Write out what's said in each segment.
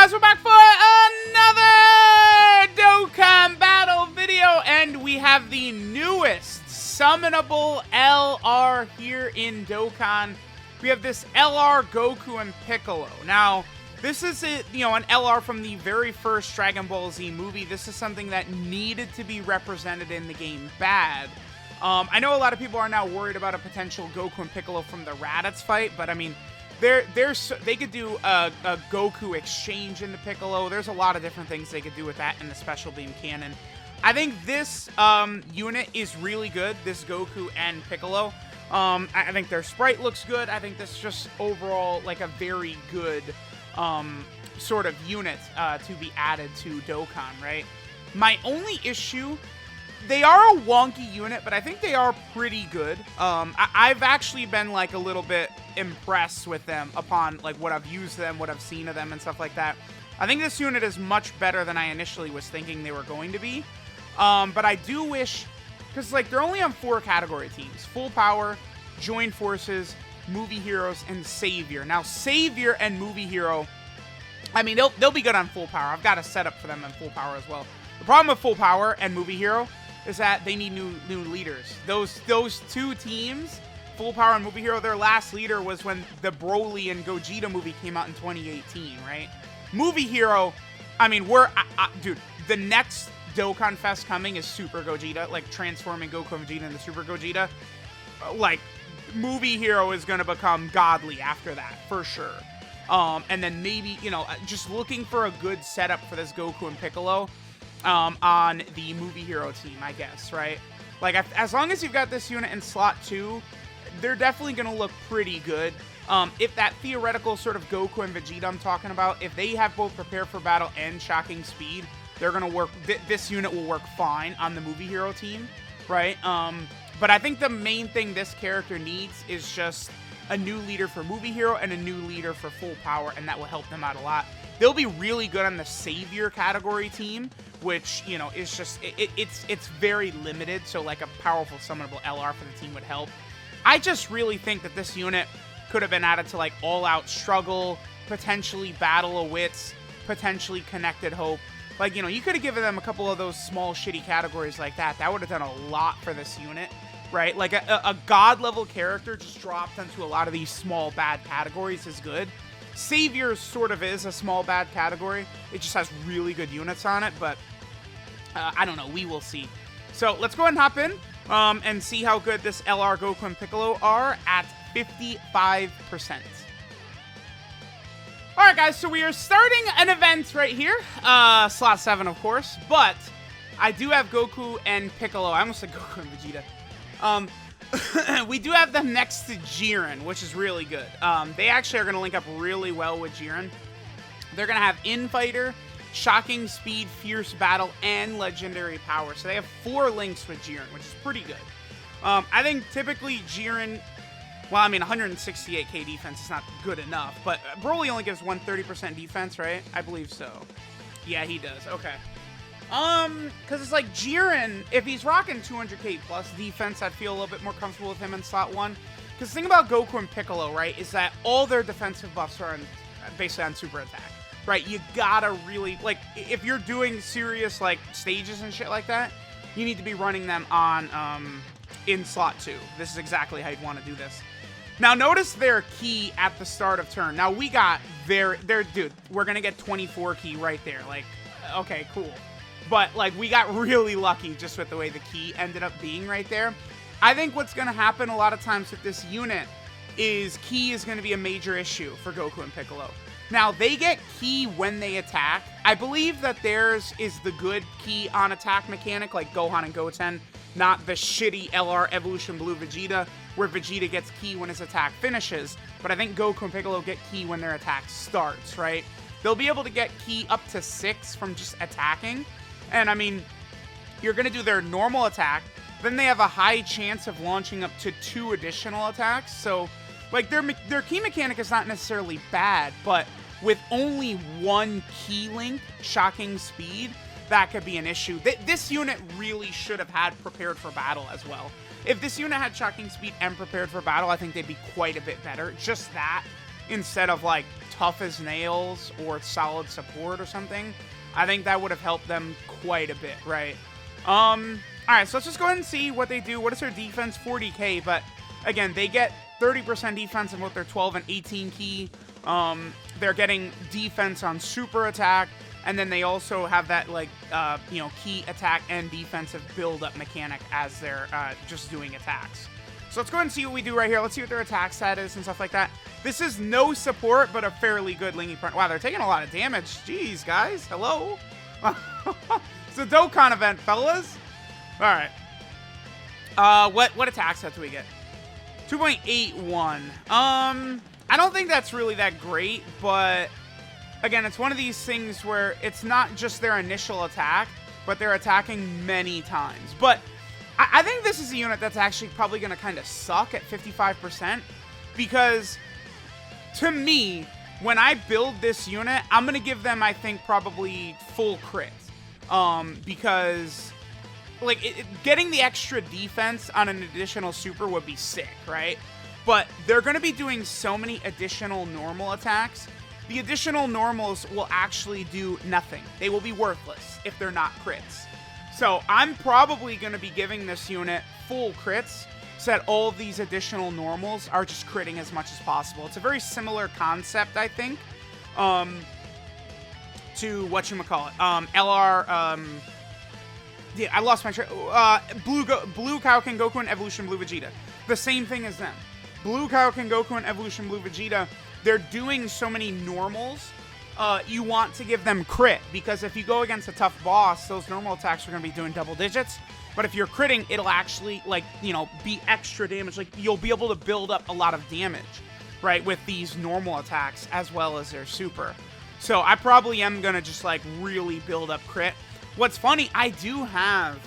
guys, we're back for another Dokkan battle video, and we have the newest summonable LR here in Dokkan. We have this LR Goku and Piccolo. Now, this is an LR from the very first Dragon Ball Z movie. This is something that needed to be represented in the game bad. I know a lot of people are now worried about a potential Goku and Piccolo from the Raditz fight, but I mean, they could do a Goku exchange into Piccolo. There's a lot of different things they could do with that in the Special Beam Cannon. I think this unit is really good, this Goku and Piccolo. I think their sprite looks good. I think this is just overall like a very good sort of unit to be added to Dokkan, right? My only issue, they are a wonky unit, but I think they are pretty good. I've actually been like a little bit impressed with them upon like what I've used them, what I've seen of them and stuff like that. I think this unit is much better than I initially was thinking they were going to be. But I do wish, because like they're only on 4 category teams: Full Power, Join Forces, Movie Heroes, and Savior. Now Savior and Movie Hero, I mean they'll be good on Full Power. I've got a setup for them in Full Power as well. The problem with Full Power and Movie Hero is that they need new leaders. Those two teams, Full Power and Movie Hero, their last leader was when the Broly and Gogeta movie came out in 2018, right? Movie Hero, I mean, dude, the next Dokkan Fest coming is Super Gogeta, like transforming Goku and Vegeta into Super Gogeta. Like, Movie Hero is going to become godly after that, for sure. And then maybe, just looking for a good setup for this Goku and Piccolo on the Movie Hero team, I guess, right? Like, as long as you've got this unit in slot 2, they're definitely going to look pretty good. If that theoretical sort of Goku and Vegeta I'm talking about, if they have both Prepare for Battle and Shocking Speed, they're going to work, this unit will work fine on the Movie Hero team, right? But I think the main thing this character needs is just a new leader for Movie Hero and a new leader for Full Power, and that will help them out a lot. They'll be really good on the Savior category team, which, is just, it's very limited, so like a powerful summonable LR for the team would help. I just really think that this unit could have been added to like All Out Struggle, potentially Battle of Wits, potentially Connected Hope. Like, you could have given them a couple of those small shitty categories like that. That would have done a lot for this unit, right? Like a god level character just dropped into a lot of these small bad categories is good. Savior sort of is a small bad category. It just has really good units on it, but I don't know. We will see. So let's go ahead and hop in and see how good this LR Goku and Piccolo are at 55%. Alright guys, so we are starting an event right here. Slot 7, of course, but I do have Goku and Piccolo. I almost said Goku and Vegeta. We do have them next to Jiren, which is really good. They actually are going to link up really well with Jiren. They're going to have Infighter, Shocking Speed, Fierce Battle, and Legendary Power. So they have 4 links with Jiren, which is pretty good. I think typically Jiren, well, I mean, 168k defense is not good enough, but Broly only gives 130% defense, right? I believe so. Yeah, he does. Okay. Because it's like Jiren, if he's rocking 200k plus defense, I'd feel a little bit more comfortable with him in slot 1. Because the thing about Goku and Piccolo, right, is that all their defensive buffs are basically on super attack, right? You gotta really, like, if you're doing serious, like, stages and shit like that, you need to be running them on, in slot 2. This is exactly how you'd want to do this. Now, notice their key at the start of turn. Now, we got dude, we're going to get 24 key right there. Like, okay, cool. But, like, we got really lucky just with the way the key ended up being right there. I think what's going to happen a lot of times with this unit is key is going to be a major issue for Goku and Piccolo. Now, they get key when they attack. I believe that theirs is the good key on attack mechanic, like Gohan and Goten, not the shitty LR Evolution Blue Vegeta, where Vegeta gets key when his attack finishes, but I think Goku and Piccolo get key when their attack starts, right? They'll be able to get key up to 6 from just attacking, and I mean, you're going to do their normal attack, then they have a high chance of launching up to 2 additional attacks, so, like, their key mechanic is not necessarily bad, but with only 1 key link, Shocking Speed, that could be an issue. This unit really should have had Prepared for Battle as well. If this unit had Shocking Speed and Prepared for Battle, I think they'd be quite a bit better. Just that, instead of, like, tough as nails or solid support or something, I think that would have helped them quite a bit, right? Alright, so let's just go ahead and see what they do. What is their defense? 40k, but again, they get 30% defense in both their 12 and 18 key. They're getting defense on super attack, and then they also have that, like, key attack and defensive build-up mechanic as they're just doing attacks. So let's go ahead and see what we do right here. Let's see what their attack stat is and stuff like that. This is no support, but a fairly good linking front. Wow, they're taking a lot of damage. Jeez, guys. Hello? It's a Dokkan event, fellas. All right. What attack stat do we get? 2.81. I don't think that's really that great, but again, it's one of these things where it's not just their initial attack, but they're attacking many times. But I think this is a unit that's actually probably going to kind of suck at 55%, because to me, when I build this unit, I'm going to give them, I think, probably full crit. Because like getting the extra defense on an additional super would be sick, right? But they're going to be doing so many additional normal attacks. The additional normals will actually do nothing. They will be worthless if they're not crits. So I'm probably going to be giving this unit full crits so that all of these additional normals are just critting as much as possible. It's a very similar concept, I think, to whatchamacallit, LR, yeah, I lost my train. Blue Kaioken Goku and Evolution Blue Vegeta. The same thing as them. Blue Kaioken Goku and Evolution Blue Vegeta, they're doing so many normals. You want to give them crit, because if you go against a tough boss, those normal attacks are going to be doing double digits. But if you're critting, it'll actually, like, be extra damage. Like, you'll be able to build up a lot of damage, right, with these normal attacks as well as their super. So I probably am going to just, like, really build up crit. What's funny, I do have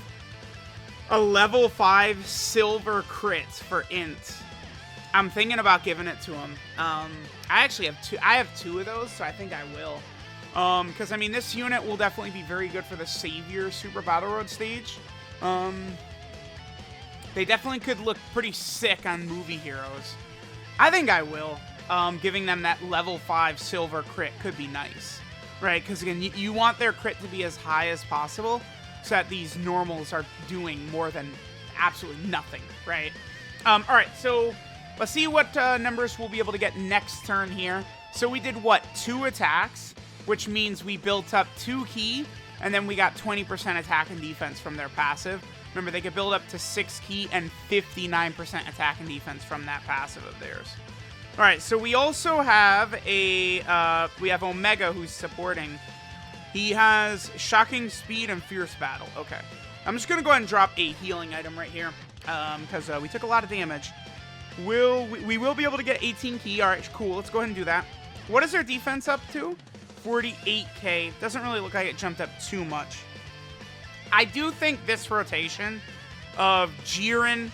a level 5 silver crit for Int. I'm thinking about giving it to him. I actually have two. I have 2 of those, so I think I will. Because, I mean, this unit will definitely be very good for the Savior Super Battle Road stage. They definitely could look pretty sick on movie heroes. I think I will. Giving them that level 5 silver crit could be nice. Right, because again, you want their crit to be as high as possible so that these normals are doing more than absolutely nothing, right? Alright, so let's see what numbers we'll be able to get next turn here. So we did, what, 2 attacks, which means we built up 2 key, and then we got 20% attack and defense from their passive. Remember, they could build up to 6 key and 59% attack and defense from that passive of theirs. All right, so we also have we have Omega who's supporting. He has Shocking Speed and Fierce Battle. Okay. I'm just going to go ahead and drop a healing item right here because we took a lot of damage. We will be able to get 18 key. All right, cool. Let's go ahead and do that. What is their defense up to? 48k. Doesn't really look like it jumped up too much. I do think this rotation of Jiren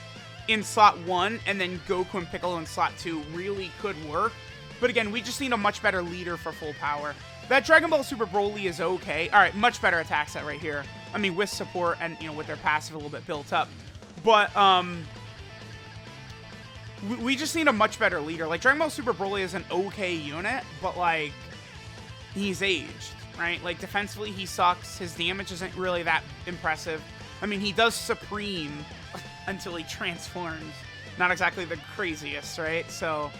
in slot 1 and then Goku and Piccolo in slot 2 really could work. But again, we just need a much better leader for full power. That Dragon Ball Super Broly is okay. All right, much better attack set right here. I mean, with support and, with their passive a little bit built up. But, we just need a much better leader. Like, Dragon Ball Super Broly is an okay unit, but, like, he's aged, right? Like, defensively, he sucks. His damage isn't really that impressive. I mean, he does Supreme until he transforms. Not exactly the craziest, right? So,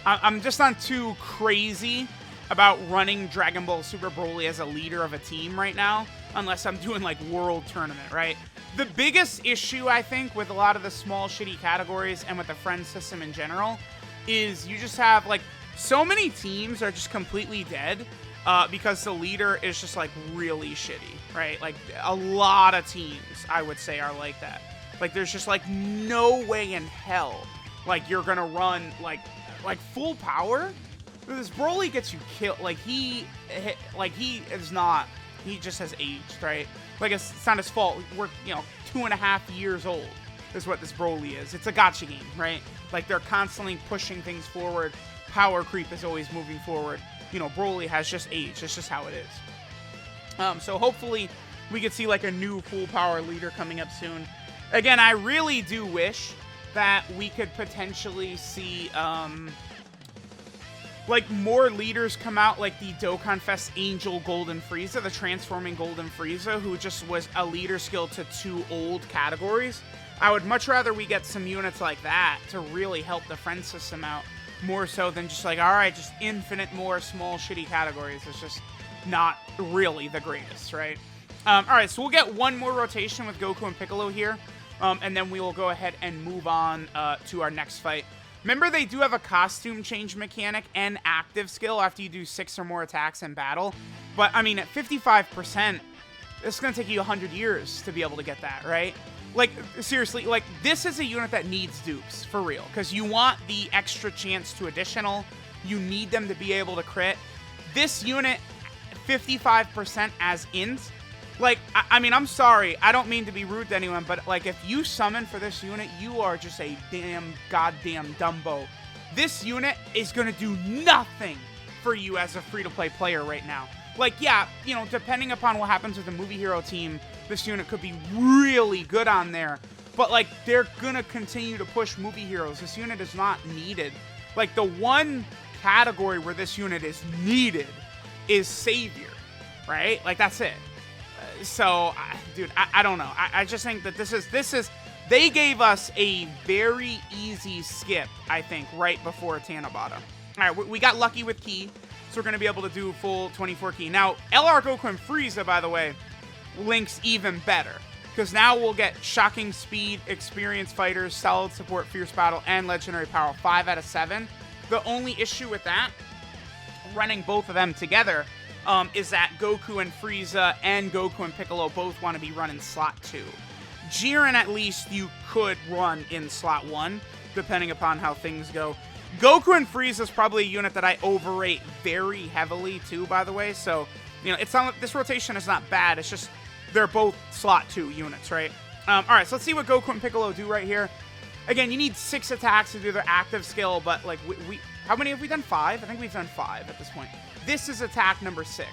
I'm just not too crazy about running Dragon Ball Super Broly as a leader of a team right now, unless I'm doing, like, World Tournament, right? The biggest issue, I think, with a lot of the small, shitty categories and with the friend system in general is you just have, like, so many teams are just completely dead because the leader is just, like, really shitty, right? Like, a lot of teams, I would say, are like that. Like, there's just, like, no way in hell, like, you're gonna run, like full power? This Broly gets you killed. Like, he is not, he just has aged, right? Like, it's not his fault. We're, 2.5 years old is what this Broly is. It's a gacha game, right? Like, they're constantly pushing things forward. Power creep is always moving forward. Broly has just aged. It's just how it is. So hopefully we could see, like, a new full power leader coming up soon. Again, I really do wish that we could potentially see, like, more leaders come out, like the Dokkan Fest Angel Golden Frieza, the transforming Golden Frieza, who just was a leader skill to 2 old categories. I would much rather we get some units like that to really help the friend system out, more so than just like, all right, just infinite more small shitty categories. It's just not really the greatest, right? All right, so we'll get one more rotation with Goku and Piccolo here, and then we will go ahead and move on to our next fight. Remember, they do have a costume change mechanic and active skill after you do 6 or more attacks in battle. But, I mean, at 55%, it's going to take you 100 years to be able to get that, right? Like, seriously, like, this is a unit that needs dupes, for real. Because you want the extra chance to additional. You need them to be able to crit. This unit, 55% as int. Like, I mean, I'm sorry. I don't mean to be rude to anyone, but, like, if you summon for this unit, you are just a damn goddamn Dumbo. This unit is going to do nothing for you as a free-to-play player right now. Like, yeah, you know, depending upon what happens with the movie hero team, this unit could be really good on there. But, like, they're going to continue to push movie heroes. This unit is not needed. Like, the one category where this unit is needed is Savior, right? Like, that's it. So, dude, I don't know. I just think that this is, they gave us a very easy skip, I think, right before Tanabata. All right, we got lucky with Ki, so we're going to be able to do full 24 Ki. Now, LR Goku and Frieza, by the way, links even better, because now we'll get shocking speed, experienced fighters, solid support, fierce battle, and legendary power, 5 out of 7. The only issue with that, running both of them together, is that Goku and Frieza and Goku and Piccolo both want to be run in slot 2. Jiren, at least, you could run in slot 1, depending upon how things go. Goku and Frieza is probably a unit that I overrate very heavily, too, by the way. So, you know, it's not, this rotation is not bad. It's just they're both slot 2 units, right? All right, so let's see what Goku and Piccolo do right here. Again, you need 6 attacks to do their active skill, but, like, how many have we done? 5? I think we've done 5 at this point. This is attack number 6.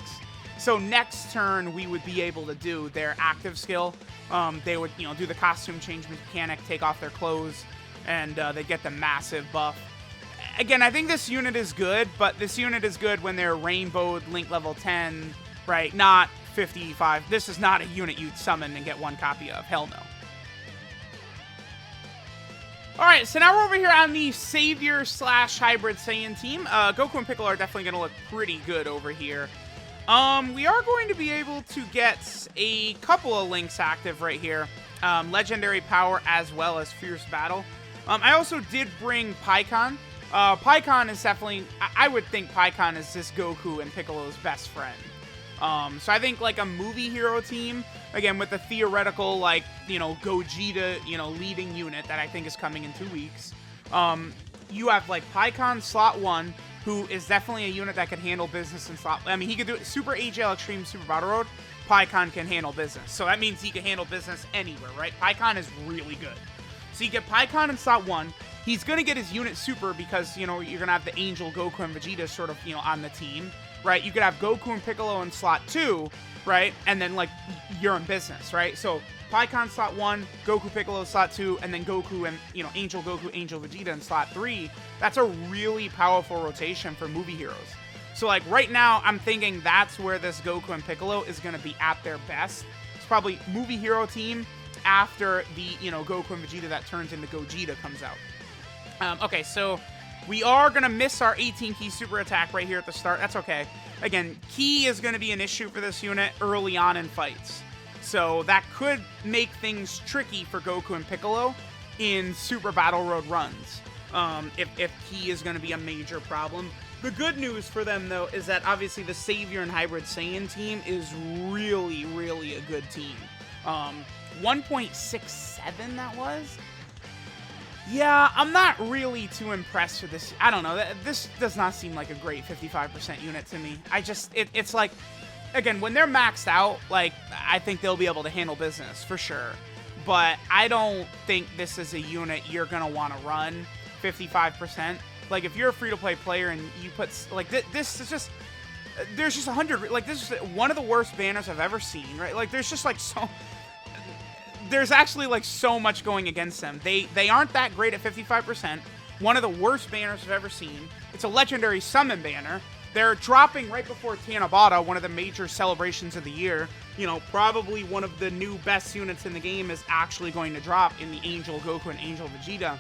So next turn, we would be able to do their active skill. They would, you know, do the costume change mechanic, take off their clothes, and they get the massive buff. Again, I think this unit is good, but this unit is good when they're rainbowed, link level 10, right? Not 55. This is not a unit you'd summon and get 1 copy of. Hell no. Alright, so now we're over here on the Savior / Hybrid Saiyan team. Goku and Piccolo are definitely going to look pretty good over here. We are going to be able to get a couple of links active right here. Legendary Power as well as Fierce Battle. I also did bring Pikkon. Pikkon is definitely, I would think Pikkon is this Goku and Piccolo's best friend. So I think, like, a movie hero team, again, with the theoretical, like, you know, Gogeta, you know, leading unit that I think is coming in 2 weeks. You have, like, Pikkon slot 1, who is definitely a unit that can handle business in slot. I mean, he could do it Super AGL Extreme Super Battle Road. Pikkon can handle business. So that means he can handle business anywhere, right? Pikkon is really good. So you get Pikkon in slot 1. He's going to get his unit super because, you know, you're going to have the Angel, Goku, and Vegeta sort of, you know, on the team. Right, you could have Goku and Piccolo in slot 2, right, and then, like, you're in business, right? So, Pikkon slot 1, Goku Piccolo slot 2, and then Goku and, you know, Angel Goku, Angel Vegeta in slot 3. That's a really powerful rotation for movie heroes. So, like, right now, I'm thinking that's where this Goku and Piccolo is going to be at their best. It's probably movie hero team after the, you know, Goku and Vegeta that turns into Gogeta comes out. Okay, so we are going to miss our 18 Ki super attack right here at the start. That's okay. Again, Ki is going to be an issue for this unit early on in fights. So that could make things tricky for Goku and Piccolo in Super Battle Road runs. If Ki is going to be a major problem. The good news for them, though, is that obviously the Savior and Hybrid Saiyan team is really, really a good team. 1.67 that was? Yeah, I'm not really too impressed with this. I don't know. This does not seem like a great 55% unit to me. It's like, again, when they're maxed out, like, I think they'll be able to handle business for sure. But I don't think this is a unit you're going to want to run 55%. Like, if you're a free-to-play player and you put, like, this is just, there's just 100, like, this is one of the worst banners I've ever seen, right? Like, there's just, like, so... There's actually, like, so much going against them. They aren't that great at 55%. one of the worst banners I've ever seen. It's a legendary summon banner. They're dropping right before Tanabata, one of the major celebrations of the year. You know, probably one of the new best units in the game is actually going to drop in the Angel Goku and Angel Vegeta.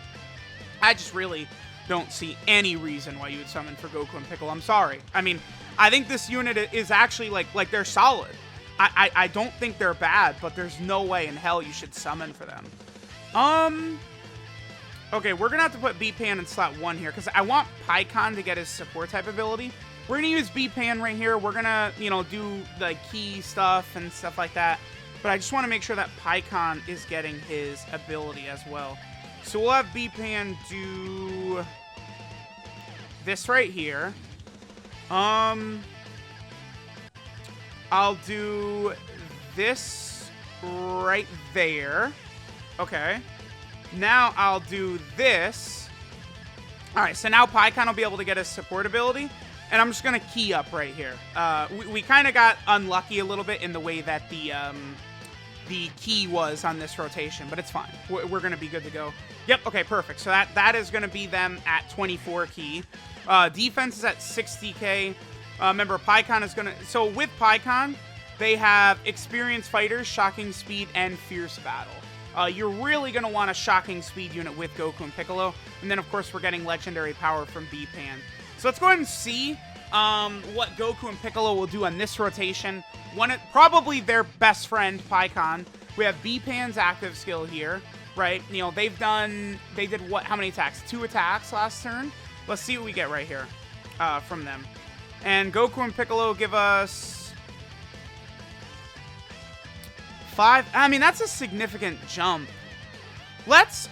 I just really don't see any reason why you would summon for Goku and Piccolo. I'm sorry. I mean, I think this unit is actually, like they're solid. I don't think they're bad, but there's no way in hell you should summon for them. Okay, we're gonna have to put B-Pan in slot 1 here, because I want Piccon to get his support type ability. We're gonna use B-Pan right here. We're gonna, you know, do the key stuff and stuff like that. But I just want to make sure that Piccon is getting his ability as well. So we'll have B-Pan do this right here. I'll do this right there. Okay. Now I'll do this. Alright, so now Piccon will be able to get his support ability. And I'm just going to key up right here. We kind of got unlucky a little bit in the way that the key was on this rotation, but it's fine. We're going to be good to go. Yep, okay, perfect. So that is going to be them at 24 key. Defense is at 60k. Remember, Piccon is going to... So with Piccon, they have experienced fighters, shocking speed, and fierce battle. You're really going to want a shocking speed unit with Goku and Piccolo. And then, of course, we're getting legendary power from B-Pan. So let's go ahead and see what Goku and Piccolo will do on this rotation. Probably their best friend, Piccon. We have B-Pan's active skill here, right? You know, they did what? How many attacks? 2 attacks last turn. Let's see what we get right here from them. And Goku and Piccolo give us 5. I mean, that's a significant jump.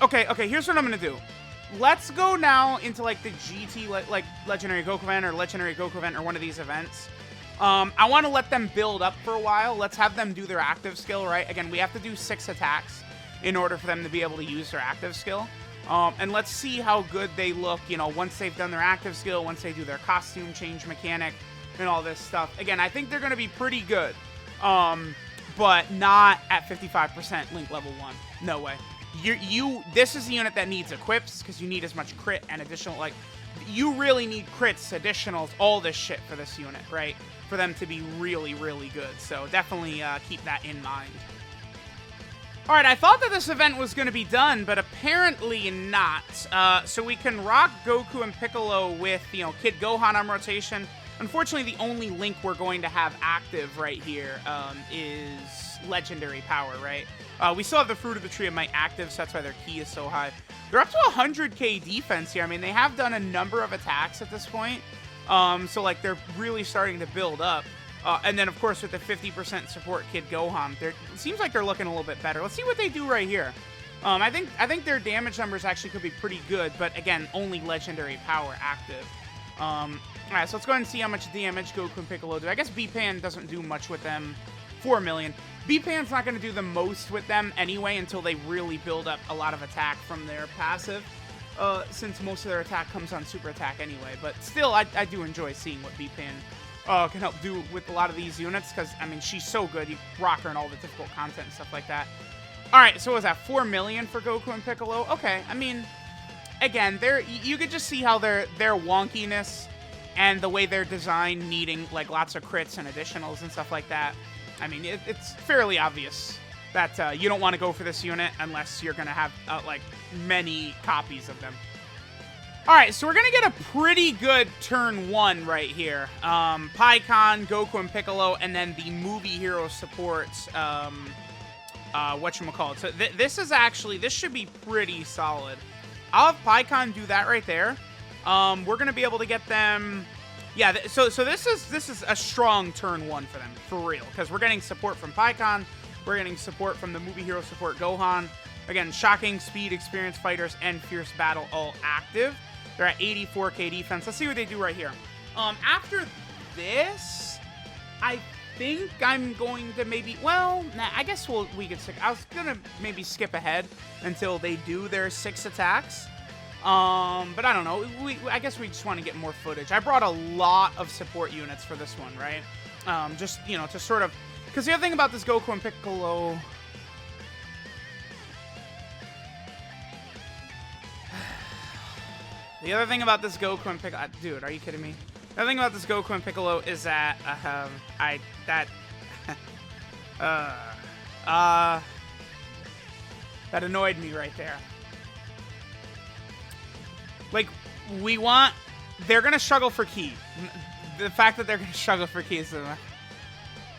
Okay, here's what I'm going to do. Let's go now into, like, the GT, like, Legendary Goku event or Legendary Goku event or one of these events. I want to let them build up for a while. Let's have them do their active skill, right? Again, we have to do 6 attacks in order for them to be able to use their active skill. And let's see how good they look, you know, once they've done their active skill, once they do their costume change mechanic and all this stuff. Again, I think they're going to be pretty good, but not at 55% Link level 1. No way. This is a unit that needs equips because you need as much crit and additional, like, you really need crits, additionals, all this shit for this unit, right? For them to be really, really good. So definitely keep that in mind. Alright, I thought that this event was going to be done, but apparently not. So we can rock Goku and Piccolo with, you know, Kid Gohan on rotation. Unfortunately, the only Link we're going to have active right here is Legendary Power, right? We still have the Fruit of the Tree of Might active, so that's why their key is so high. They're up to 100k defense here. I mean, they have done a number of attacks at this point. So, like, they're really starting to build up. And then, of course, with the 50% support Kid Gohan, it seems like they're looking a little bit better. Let's see what they do right here. I think their damage numbers actually could be pretty good, but again, only Legendary Power active. Alright, so let's go ahead and see how much damage Goku and Piccolo do. I guess B-Pan doesn't do much with them. 4 million. B-Pan's not going to do the most with them anyway until they really build up a lot of attack from their passive, since most of their attack comes on super attack anyway. But still, I do enjoy seeing what B-Pan can help do with a lot of these units, because, I mean, she's so good. You rock her in all the difficult content and stuff like that. Alright, so what was that? 4 million for Goku and Piccolo? Okay, I mean, again, you could just see how their wonkiness and the way they're designed, needing, like, lots of crits and additionals and stuff like that. I mean, it's fairly obvious that you don't want to go for this unit unless you're going to have, like, many copies of them. Alright, so we're going to get a pretty good turn 1 right here. Piccon, Goku and Piccolo, and then the movie hero supports, whatchamacallit. So this should be pretty solid. I'll have Piccon do that right there. We're going to be able to get them... Yeah, so this is a strong turn 1 for them, for real. Because we're getting support from Piccon. We're getting support from the movie hero support Gohan. Again, shocking, speed, experienced fighters, and fierce battle all active. They're at 84k defense. Let's see what they do right here. After this, I think I'm going to maybe... Well, nah, I guess we could... I was going to maybe skip ahead until they do their 6 attacks. But I don't know. I guess we just want to get more footage. I brought a lot of support units for this one, right? Just, you know, to sort of... Because the other thing about this Goku and Piccolo... The other thing about this Goku and Piccolo, dude, are you kidding me? The other thing about this Goku and Piccolo is that that annoyed me right there. Like, they're gonna struggle for ki. The fact that they're gonna struggle for ki is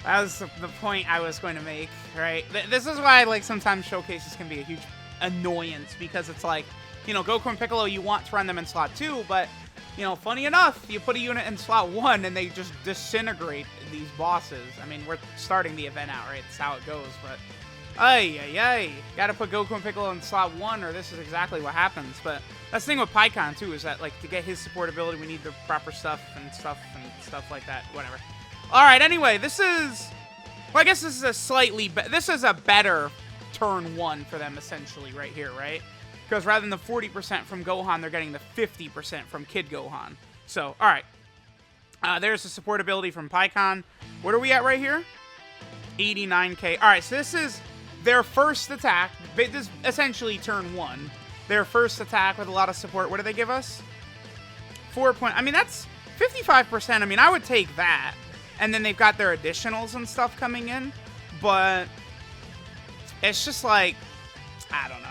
that was the point I was going to make, right? This is why, like, sometimes showcases can be a huge annoyance, because it's like, you know, Goku and Piccolo, you want to run them in slot 2, but, you know, funny enough, you put a unit in slot 1 and they just disintegrate these bosses. I mean, we're starting the event out, right? That's how it goes, but ay. Gotta put Goku and Piccolo in slot 1 or this is exactly what happens. But that's the thing with Piccon, too, is that, like, to get his support ability, we need the proper stuff like that. Whatever. Alright, anyway, this is... Well, I guess this is a slightly... This is a better turn 1 for them, essentially, right here, right? Because rather than the 40% from Gohan, they're getting the 50% from Kid Gohan. So, alright. There's the support ability from Piccon. What are we at right here? 89k. Alright, so this is their first attack. This is essentially turn 1. Their first attack with a lot of support. What do they give us? 4 point... I mean, that's 55%. I mean, I would take that. And then they've got their additionals and stuff coming in. But it's just like... I don't know.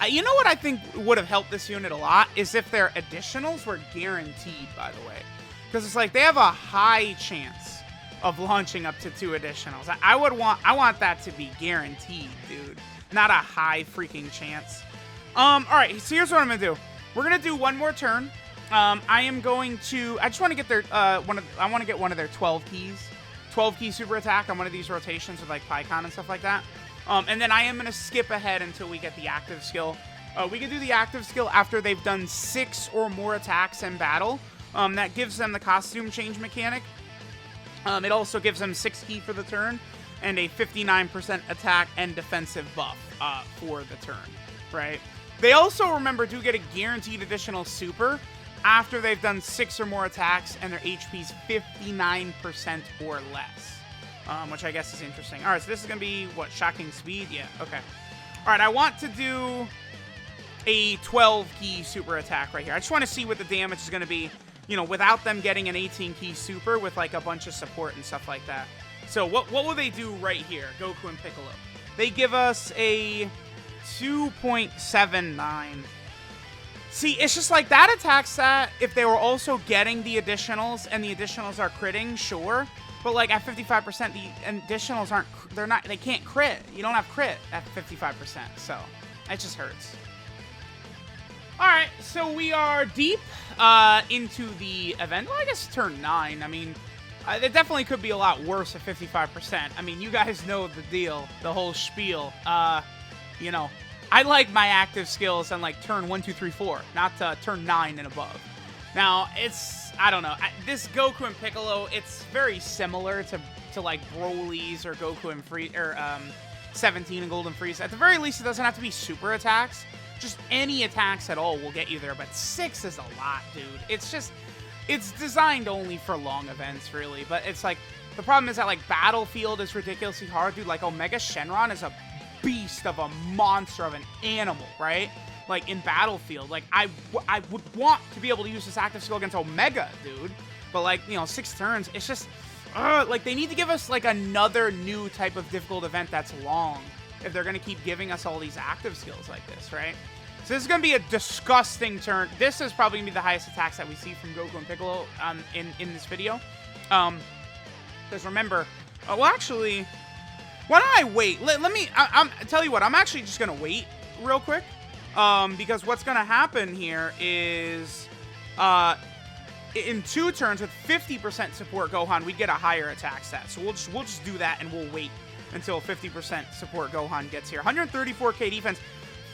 You know what I think would have helped this unit a lot is if their additionals were guaranteed, by the way. Because it's like they have a high chance of launching up to 2 additionals. I want that to be guaranteed, dude. Not a high freaking chance. Alright, so here's what I'm gonna do. We're gonna do one more turn. I just want to get their I want to get one of their 12 keys. 12 key super attack on one of these rotations with like Piccon and stuff like that. And then I am going to skip ahead until we get the active skill. We can do the active skill after they've done 6 or more attacks in battle. That gives them the costume change mechanic. It also gives them 6 ki for the turn and a 59% attack and defensive buff for the turn, right? They also, remember, do get a guaranteed additional super after they've done 6 or more attacks and their HP's 59% or less. Which I guess is interesting. All right, so this is going to be, what, shocking speed? Yeah, okay. All right, I want to do a 12-key super attack right here. I just want to see what the damage is going to be, you know, without them getting an 18-key super with, like, a bunch of support and stuff like that. So what will they do right here, Goku and Piccolo? They give us a 2.79. See, it's just like that attack stat, if they were also getting the additionals and the additionals are critting, sure. But like at 55%, the additionals they can't crit. You don't have crit at 55%, so it just hurts. All right, so we are deep into the event. Well, I guess turn 9. I mean, it definitely could be a lot worse at 55%. I mean, you guys know the deal, the whole spiel. You know, I like my active skills on like turn 1, 2, 3, 4, not turn 9 and above. Now, I don't know. This Goku and Piccolo, it's very similar to like Broly's or Goku and 17 and Golden Frieza. At the very least, it doesn't have to be super attacks. Just any attacks at all will get you there, but 6 is a lot, dude. It's designed only for long events, really. But it's like, the problem is that like Battlefield is ridiculously hard, dude. Like Omega Shenron is a beast of a monster of an animal, right? Like, in Battlefield, like, I would want to be able to use this active skill against Omega, dude. But, like, you know, 6 turns, it's just, like, they need to give us, like, another new type of difficult event that's long if they're going to keep giving us all these active skills like this, right? So this is going to be a disgusting turn. This is probably going to be the highest attacks that we see from Goku and Piccolo in this video. Because remember, well, actually, why don't I wait? Let me, I'm tell you what, I'm actually just going to wait real quick. Because what's going to happen here is, in 2 turns with 50% support Gohan, we'd get a higher attack stat. So we'll just do that and we'll wait until 50% support Gohan gets here. 134k defense,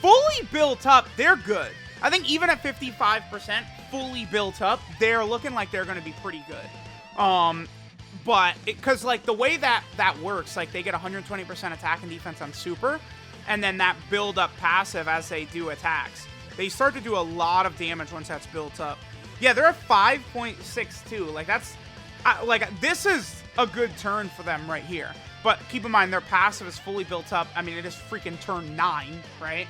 fully built up. They're good. I think even at 55% fully built up, they're looking like they're going to be pretty good. But because like the way that works, like they get 120% attack and defense on super. And then that build up passive as they do attacks. They start to do a lot of damage once that's built up. Yeah, they're at 5.62. Like that's, this is a good turn for them right here. But keep in mind, their passive is fully built up. I mean, it is freaking turn 9, right?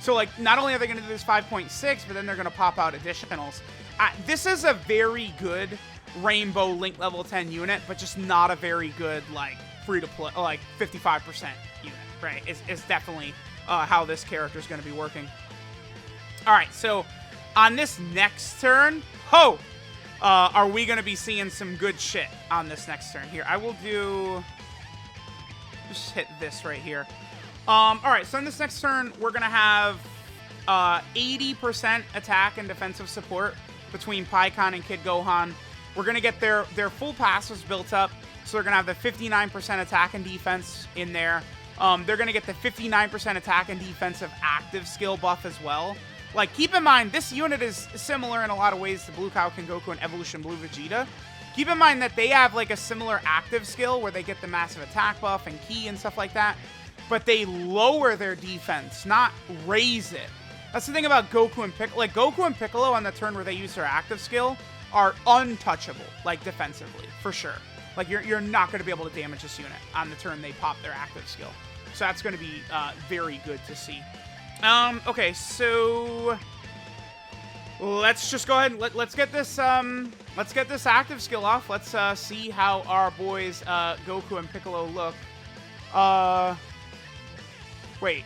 So, like, not only are they going to do this 5.6, but then they're going to pop out additionals. This is a very good Rainbow Link level 10 unit, but just not a very good, like, free-to-play, like, 55% unit, right? Is definitely how this character is going to be working. All right, so on this next turn, are we going to be seeing some good shit on this next turn? Here, I will do... Just hit this right here. All right, so on this next turn, we're going to have 80% attack and defensive support between Pikkon and Kid Gohan. We're going to get their full passives built up, so they're going to have the 59% attack and defense in there. They're going to get the 59% attack and defensive active skill buff as well. Like, keep in mind, this unit is similar in a lot of ways to Blue Kaioken Goku and Evolution Blue Vegeta. Keep in mind that they have, like, a similar active skill where they get the massive attack buff and ki and stuff like that, but they lower their defense, not raise it. That's the thing about Goku and Piccolo. Like, Goku and Piccolo on the turn where they use their active skill are untouchable, like, defensively, for sure. Like, you're not going to be able to damage this unit on the turn they pop their active skill. So that's going to be very good to see. Okay, so let's just go ahead and let's get this active skill off. Let's see how our boys Goku and Piccolo look. Wait.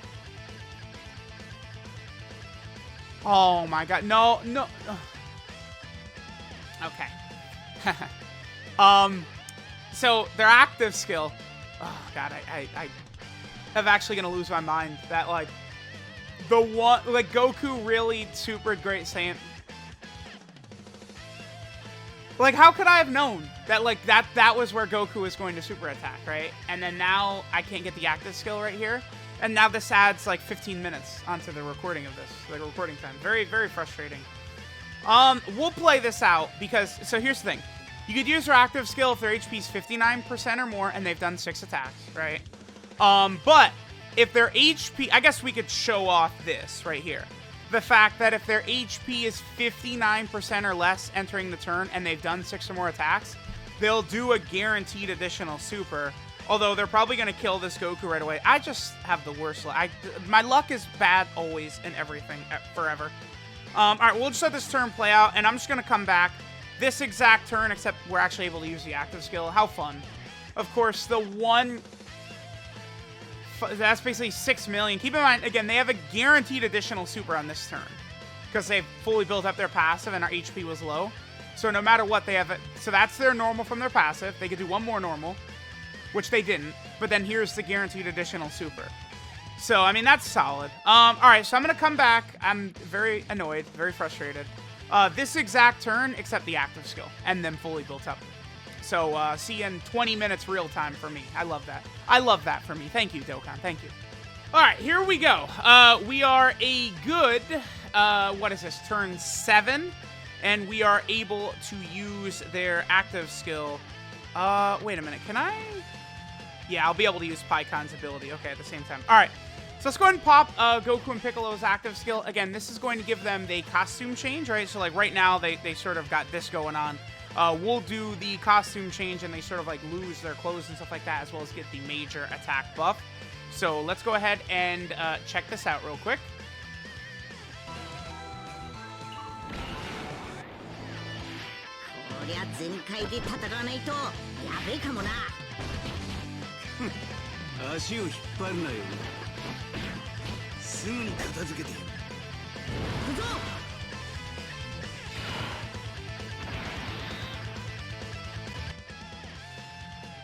Oh my god. No. Okay. So their active skill. Oh god, I am actually gonna lose my mind. That, like, the one, like, Goku really super great Saiyan. Like, how could I have known that, like, that was where Goku was going to super attack, right? And then now I can't get the active skill right here. And now this adds, like, 15 minutes onto the recording of this, the recording time. Very, very frustrating. We'll play this out because, so here's the thing. You could use their active skill if their HP is 59% or more and they've done 6 attacks, right? But if their HP, I guess we could show off this right here. The fact that if their HP is 59% or less entering the turn and they've done 6 or more attacks, they'll do a guaranteed additional super. Although they're probably going to kill this Goku right away. I just have the worst luck. My luck is bad always and everything, forever. All right, we'll just let this turn play out, and I'm just going to come back this exact turn, except we're actually able to use the active skill. How fun. Of course, the one... That's basically 6 million. Keep in mind, again, they have a guaranteed additional super on this turn because they've fully built up their passive and our HP was low. So no matter what, they have it. So that's their normal from their passive. They could do one more normal, which they didn't. But then here's the guaranteed additional super. So, I mean, that's solid. All right, so I'm going to come back. I'm very annoyed, very frustrated. This exact turn, except the active skill, and then fully built up. So, see you in 20 minutes real time for me. I love that. I love that for me. Thank you, Dokkan. Thank you. All right, here we go. We are a good, what is this, turn 7, and we are able to use their active skill. Wait a minute, can I? Yeah, I'll be able to use Pikkon's ability, okay, at the same time. All right, so let's go ahead and pop Goku and Piccolo's active skill. Again, this is going to give them the costume change, right? So, like, right now, they sort of got this going on. We'll do the costume change, and they sort of, like, lose their clothes and stuff like that, as well as get the major attack buff. So let's go ahead and check this out real quick.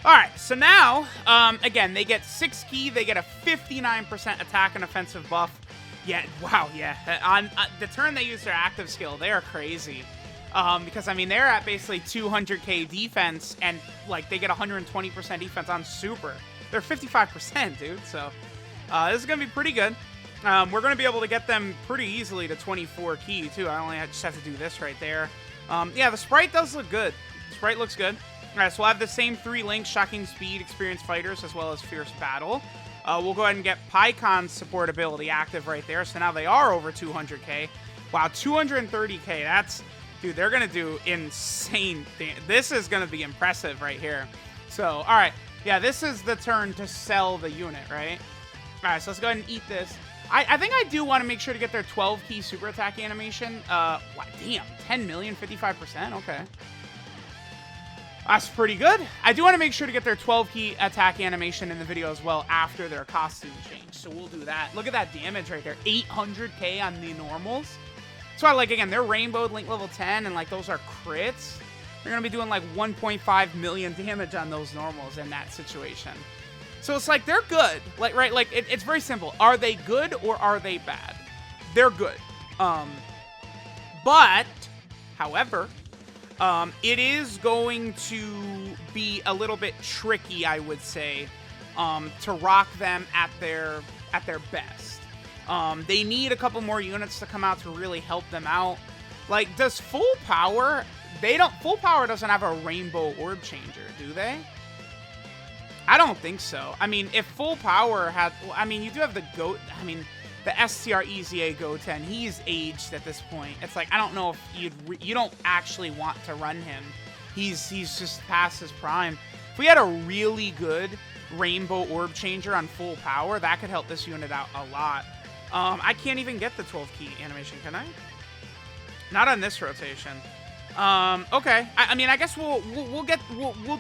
All right, so now, again, they get 6 ki, they get a 59% attack and offensive buff. Yeah, wow, yeah. On the turn they use their active skill, they are crazy. Because, I mean, they're at basically 200k defense, and, like, they get 120% defense on super. They're 55%, dude, so this is going to be pretty good. We're going to be able to get them pretty easily to 24 ki, too. I only just have to do this right there. Yeah, the sprite does look good. The sprite looks good. All right, so we'll have the same 3 links: Shocking Speed, Experienced Fighters, as well as Fierce Battle. We'll go ahead and get Pikkon's support ability active right there. So now they are over 200k. Wow, 230k. That's, dude, they're going to do insane things. This is going to be impressive right here. So, all right. Yeah, this is the turn to sell the unit, right? All right, so let's go ahead and eat this. I think I do want to make sure to get their 12 key super attack animation. Wow, damn, 10 million, 55%. Okay. That's pretty good. I do want to make sure to get their 12 key attack animation in the video as well after their costume change. So we'll do that. Look at that damage right there. 800k on the normals. So I like, again, they're rainbowed Link level 10 and like those are crits. They're going to be doing like 1.5 million damage on those normals in that situation. So it's like, they're good. Like, right? Like, it's very simple. Are they good or are they bad? They're good. But, however, it is going to be a little bit tricky, I would say, to rock them at their best. They need a couple more units to come out to really help them out. Like, does Full Power... Full Power doesn't have a rainbow orb changer, do they? I don't think so. I mean, if Full Power had... I mean, you do have the the STR EZA Goten. He's aged at this point. It's like, I don't know if you don't actually want to run him. He's just past his prime. If we had a really good rainbow orb changer on Full Power, that could help this unit out a lot. I can't even get the 12 key animation, can I? Not on this rotation. Okay. I mean, I guess we'll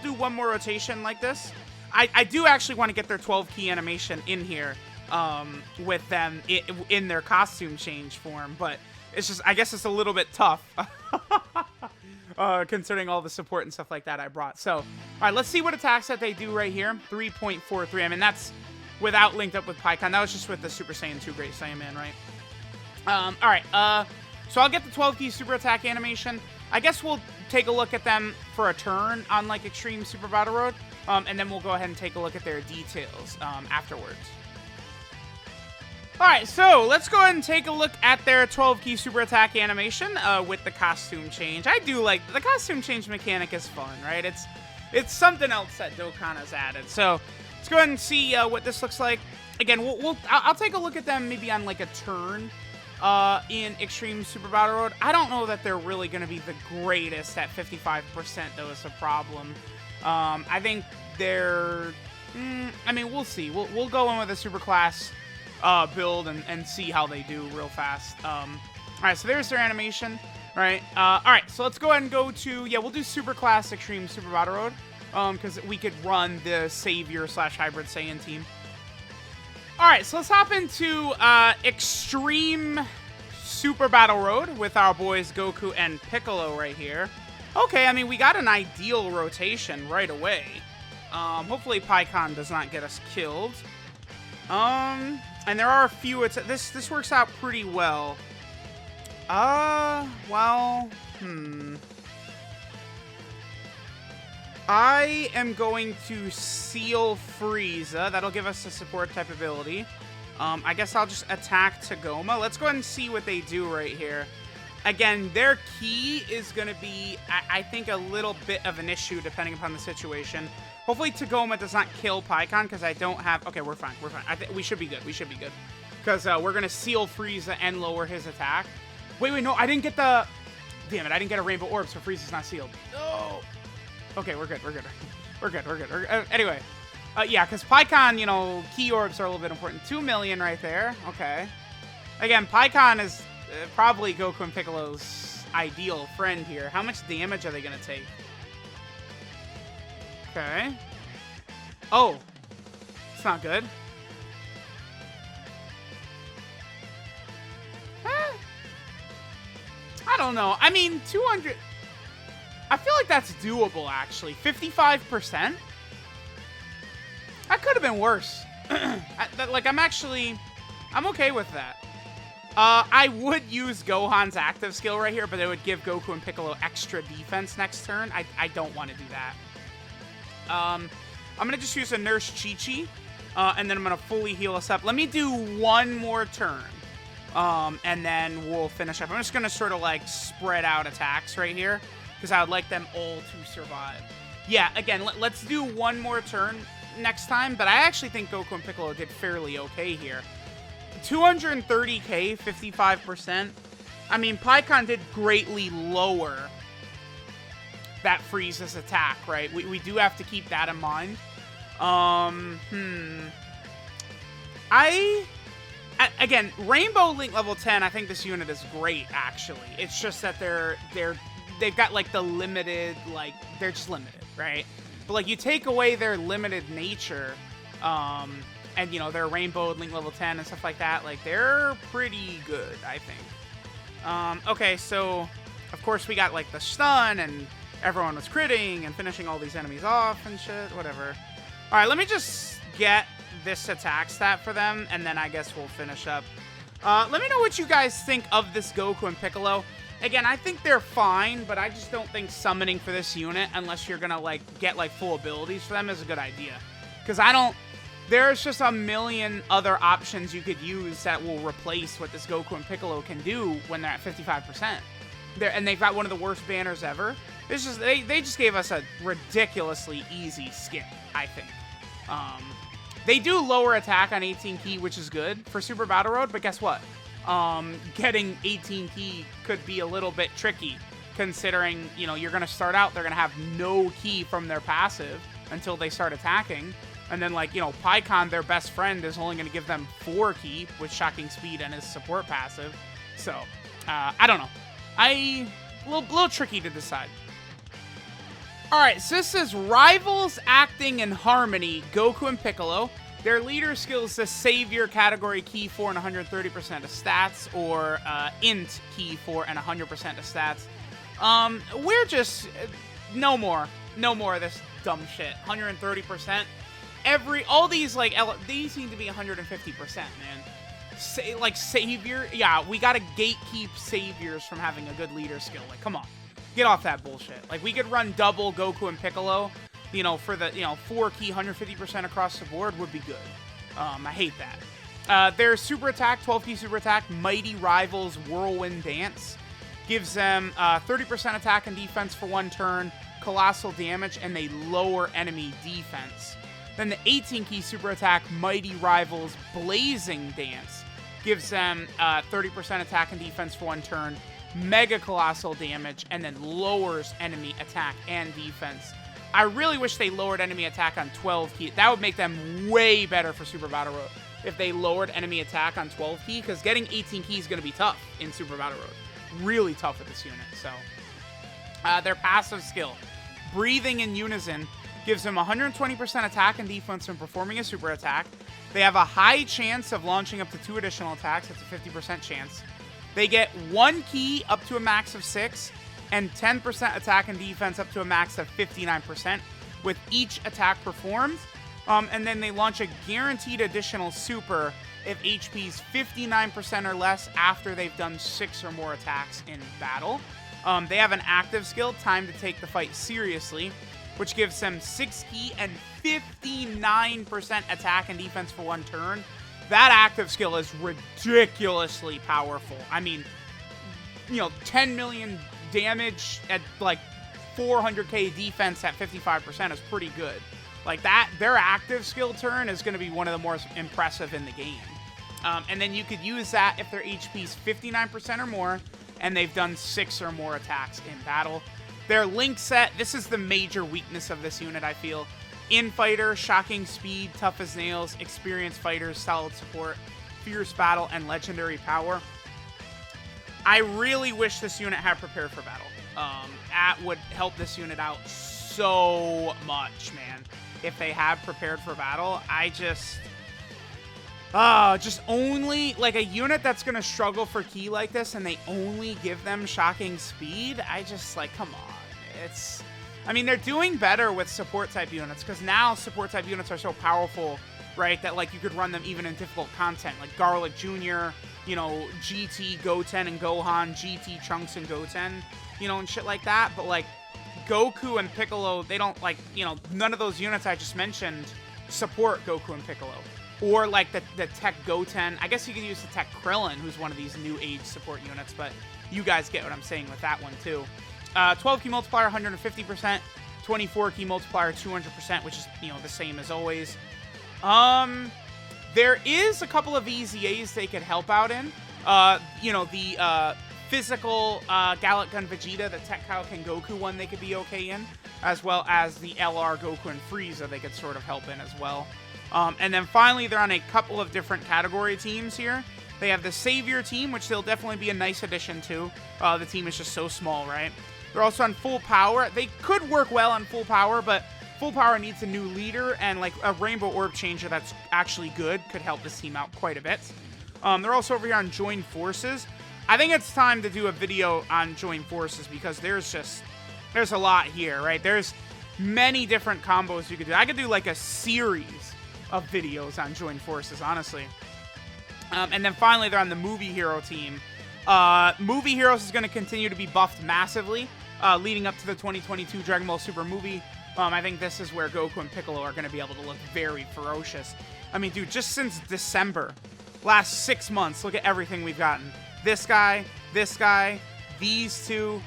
do one more rotation like this. I do actually want to get their 12 key animation in here, with them in their costume change form, but it's just, I guess it's a little bit tough, considering all the support and stuff like that I brought. So, all right, let's see what attacks that they do right here. 3.43. I mean, that's without linked up with PyCon. That was just with the Super Saiyan 2 Great Saiyaman, right? All right. So I'll get the 12 key super attack animation. I guess we'll take a look at them for a turn on like Extreme Super Battle Road, and then we'll go ahead and take a look at their details afterwards. Alright, so let's go ahead and take a look at their 12 key super attack animation with the costume change. I do like the costume change mechanic is fun, right? It's something else that Dokkan has added. So let's go ahead and see what this looks like. Again, I'll take a look at them maybe on like a turn in Extreme Super Battle Road. I don't know that they're really going to be the greatest at 55%, though, is a problem. I think they're... I mean, we'll see. We'll go in with a super class build and see how they do real fast. All right, so there's their animation. Right. All right, so let's go ahead and go to... Yeah, we'll do super class Extreme Super Battle Road, because we could run the Savior / Hybrid Saiyan team. Alright, so let's hop into Extreme Super Battle Road with our boys Goku and Piccolo right here. Okay, I mean, we got an ideal rotation right away. Hopefully PyCon does not get us killed. And there are a few... This works out pretty well. I am going to Seal Frieza. That'll give us a support type ability. I guess I'll just attack Tagoma. Let's go ahead and see what they do right here. Again, their key is going to be, I think, a little bit of an issue depending upon the situation. Hopefully Tagoma does not kill PyCon because I don't have... Okay, we're fine. We're fine. I think we should be good. We should be good. Because we're going to Seal Frieza and lower his attack. Wait, no. I didn't get the... Damn it. I didn't get a Rainbow Orb, so Frieza's not sealed. No! Okay, we're good. We're good. We're good. We're good. Anyway. Yeah, because PyCon, you know, key orbs are a little bit important. 2 million right there. Okay. Again, PyCon is probably Goku and Piccolo's ideal friend here. How much damage are they going to take? Okay. Oh. It's not good. I don't know. I mean, 200... I feel like that's doable, actually. 55%? That could have been worse. I'm okay with that. I would use Gohan's active skill right here, but it would give Goku and Piccolo extra defense next turn. I don't want to do that. I'm going to just use a Nurse Chi-Chi, and then I'm going to fully heal us up. Let me do one more turn, and then we'll finish up. I'm just going to sort of, like, spread out attacks right here, because I would like them all to survive. Yeah, again, let's do one more turn next time, but I actually think Goku and Piccolo did fairly okay here. 230k, 55%. I mean, PyCon did greatly lower that Frieza's attack, right? We do have to keep that in mind. I again, Rainbow Link level 10, I think this unit is great, actually. It's just that they've got, like, the limited, like, they're just limited, right? But, like, you take away their limited nature, and, you know, they're Rainbow Link level 10 and stuff like that, like, they're pretty good, I think. Okay, so, of course, we got, like, the stun, and everyone was critting and finishing all these enemies off and shit, whatever. Alright, let me just get this attack stat for them, and then I guess we'll finish up. Let me know what you guys think of this Goku and Piccolo. Again, I think they're fine, but I just don't think summoning for this unit, unless you're gonna, like, get, like, full abilities for them, is a good idea. Because there's just a million other options you could use that will replace what this Goku and Piccolo can do when they're at 55%. And they've got one of the worst banners ever. It's just, they just gave us a ridiculously easy skip, I think. They do lower attack on 18 key, which is good for Super Battle Road, but guess what? Getting 18 key could be a little bit tricky, considering, you know, you're going to start out, they're going to have no key from their passive until they start attacking. And then, like, you know, Piccon, their best friend, is only going to give them 4 key with Shocking Speed and his support passive. So, I don't know. A little tricky to decide. Alright, so this is Rivals Acting in Harmony, Goku and Piccolo. Their leader skill is the Savior category key 4 and 130% of stats, or Int key 4 and 100% of stats. We're just, no more of this dumb shit. 130%. All these, like, these seem to be 150%, man. Like, Savior, yeah, we gotta gatekeep Saviors from having a good leader skill. Like, come on. Get off that bullshit. Like, we could run double Goku and Piccolo, you know, for the, you know, 4 key, 150% across the board would be good. I hate that. Their super attack, 12 key super attack, Mighty Rivals Whirlwind Dance, gives them 30% attack and defense for 1 turn, colossal damage, and they lower enemy defense. Then the 18 key super attack, Mighty Rivals Blazing Dance, gives them 30% attack and defense for 1 turn, mega colossal damage, and then lowers enemy attack and defense. I really wish they lowered enemy attack on 12 key. That would make them way better for Super Battle Road if they lowered enemy attack on 12 key, because getting 18 key is going to be tough in Super Battle Road. Really tough with this unit. So, their passive skill, Breathing in Unison, gives them 120% attack and defense when performing a super attack. They have a high chance of launching up to 2 additional attacks. That's a 50% chance. They get 1 key up to a max of 6, and 10% attack and defense up to a max of 59% with each attack performed. And then they launch a guaranteed additional super if HP is 59% or less after they've done 6 or more attacks in battle. They have an active skill, Time to Take the Fight Seriously, which gives them 6 key and 59% attack and defense for 1 turn. That active skill is ridiculously powerful. I mean, you know, 10 million damage at, like, 400k defense at 55% is pretty good. Like, that, their active skill turn is going to be one of the more impressive in the game. And then you could use that if their HP is 59% or more, and they've done 6 or more attacks in battle. Their Link set, this is the major weakness of this unit, I feel. Infighter, Shocking Speed, Tough as Nails, Experienced Fighters, Solid Support, Fierce Battle, and Legendary Power. I really wish this unit had Prepared for Battle. That would help this unit out so much, man. If they had Prepared for Battle, just only, like, a unit that's going to struggle for key like this, and they only give them Shocking Speed, I just, like, come on. I mean, they're doing better with support-type units, because now support-type units are so powerful, right, that, like, you could run them even in difficult content, like Garlic Jr., you know, GT, Goten, and Gohan, GT, Trunks, and Goten, you know, and shit like that, but, like, Goku and Piccolo, they don't, like, you know, none of those units I just mentioned support Goku and Piccolo. Or, like, the Tech Goten. I guess you could use the Tech Krillin, who's one of these new age support units, but you guys get what I'm saying with that one, too. 12 key multiplier, 150%. 24 key multiplier, 200%, which is, you know, the same as always. There is a couple of EZAs they could help out in. You know, the physical Gallic Gun Vegeta, the Tech Kaioken Goku one they could be okay in, as well as the LR Goku and Frieza they could sort of help in as well. And then finally, they're on a couple of different category teams here. They have the Savior team, which they'll definitely be a nice addition to. The team is just so small, right? They're also on Full Power. They could work well on Full Power, but Full Power needs a new leader, and like a Rainbow Orb Changer that's actually good could help this team out quite a bit. They're also over here on Join Forces. I think it's time to do a video on Join Forces because there's a lot here, right? There's many different combos you could do. I could do like a series of videos on Join Forces, honestly. And then finally, they're on the Movie Hero team. Movie Heroes is going to continue to be buffed massively, leading up to the 2022 Dragon Ball Super movie. I think this is where Goku and Piccolo are going to be able to look very ferocious. I mean, dude, just since December, last 6 months, look at everything we've gotten. This guy, these two,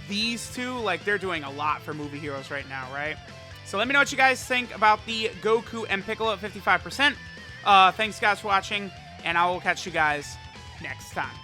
these two, like, they're doing a lot for Movie Heroes right now, right? So let me know what you guys think about the Goku and Piccolo at 55%. Thanks, guys, for watching, and I will catch you guys next time.